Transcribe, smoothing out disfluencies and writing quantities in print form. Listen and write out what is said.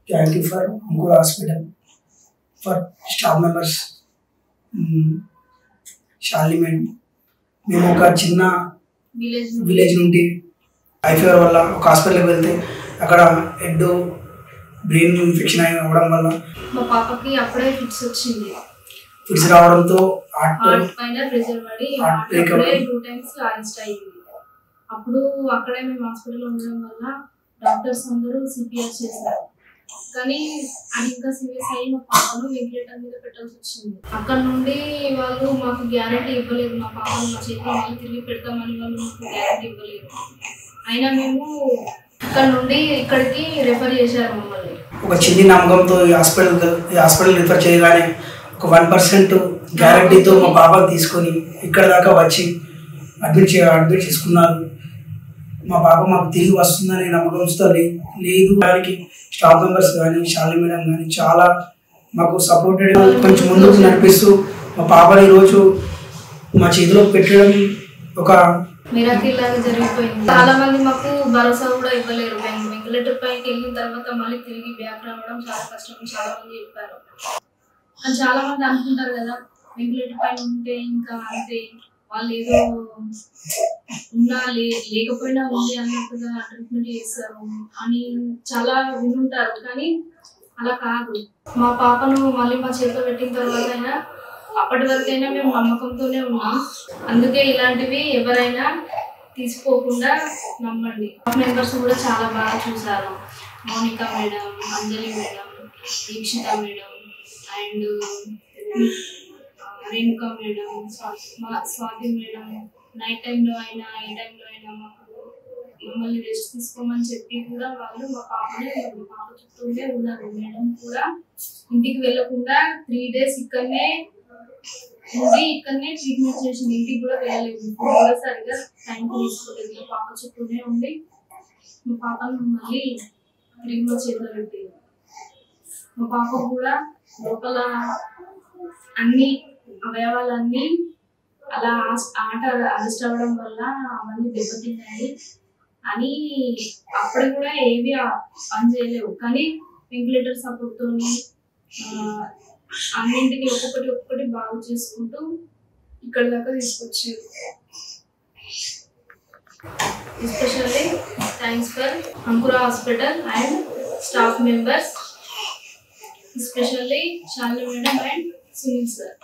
Thank you for Angkor Hospital, for staff members, Shalini madam. మేము ఒక చిన్న విలేజ్ నుండి హై ఫీవర్ వల్ల ఒక హాస్పిటల్కి వెళ్తే అక్కడ హెడ్ బ్రెయిన్ ఇన్ఫెక్షన్ అవ్వడం వల్ల మా పాపకి అప్పుడే ఫిట్స్ వచ్చింది. ఫిట్స్ రావడంతో హార్ట్ పైన ప్రెషర్ పడి అప్పుడే 2 times అరెస్ట్ అయ్యింది. అప్పుడు అక్కడే మేము హాస్పిటల్లో ఉండడం వల్ల డాక్టర్స్ అందరూ సిపిఆర్ చేశారు. కానీ అది ఇంకా సీరియస్ అయ్యి మా పాపను వెంటిలేటర్ మీద పెట్టాల్సి వచ్చింది. అక్కడ నుండి వాళ్ళు మాకు గ్యారెంటీ ఇవ్వలేదు. మా పాపను మా చేతిలో మళ్ళీ తిరిగి పెడతామని వాళ్ళు మాకు గ్యారెంటీ ఇవ్వలేదు. అయినా మేము అక్కడ నుండి ఇక్కడికి రెఫర్ చేశారు మమ్మల్ని. ఒక చిన్న నమ్మకంతో ఈ హాస్పిటల్ రిఫర్ చేయగానే ఒక 1% గ్యారెంటీతో మా పాపను తీసుకొని ఇక్కడ దాకా వచ్చి అడ్మిట్ చేసుకున్నారు. మా పాప మాకు తిరిగి వస్తుందనే నమ్మకంతో లేదు. దానికి స్టాఫ్ మెంబర్స్ కానీ షాలిని మేడం కానీ చాలా మాకు సపోర్టెడ్ కొంచెం ముందుకు నడిపిస్తూ మా పాపని ఈరోజు మా చేతిలో పెట్టడం ఒక మిరాకిల్ లాగా జరిగిపోయింది. చాలా మంది మాకు భరోసా కూడా ఇవ్వలేరు. వెంటిలేటర్ పైకి వెళ్ళిన తర్వాత మళ్ళీ తిరిగి బ్యాక్ రావడం చాలా కష్టం చాలా మంది చెప్పారు. కానీ చాలా మంది అనుకుంటారు కదా వెంటిలేటర్ పైన ఉంటే ఇంకా అంతే వాళ్ళు ఏదో ఉన్నా లేకపోయినా ఉంది అన్నట్టుగా ట్రీట్మెంట్ చేస్తారు అని చాలా వినుంటారు. కానీ అలా కాదు. మా పాపను మళ్ళీ మా చేతిలో పెట్టిన తర్వాత అయినా అప్పటి వరకైనా మేము నమ్మకంతోనే ఉన్నాం. అందుకే ఇలాంటివి ఎవరైనా తీసుకోకుండా నమ్మండి. మెంబర్స్ కూడా చాలా బాగా చూసారు. Mounika madam, Anjali madam, Dikshita madam and Renuka madam, Swathi madam night టైంలో అయినా ఏ టైంలో అయినా మమ్మల్ని రెస్ట్ తీసుకోమని చెప్పి కూడా వాళ్ళు మా పాప చుట్టూనే ఉన్నారు. మేడం కూడా ఇంటికి వెళ్ళకుండా 3 days ఇక్కడనే ఉండి ఇక్కడనే ట్రీట్మెంట్ చేసింది. ఇంటికి కూడా వెళ్ళలేదు. కూడా సరిగా టైం తీసుకోలేదు. మా పాప చుట్టూనే ఉండి మా పాపను మళ్ళీ తిరిగి మా చేతిలో పెట్టింది. మా పాప కూడా లోపల అన్ని అవయవాలన్నీ అలా ఆట అరెస్ట్ అవ్వడం వల్ల అవన్నీ దెబ్బతిన్నాయి అని అప్పుడు కూడా ఏవి పని చేయలేవు. కానీ వెంటిలేటర్ సపోర్ట్తో అన్నింటినీ ఒక్కొక్కటి బాగు చేసుకుంటూ ఇక్కడ దాకా తీసుకొచ్చారు. ఎస్పెషల్లీ థ్యాంక్స్ ఫర్ అంకుర hospital and staff members, especially Shalini madam and Sunil sir.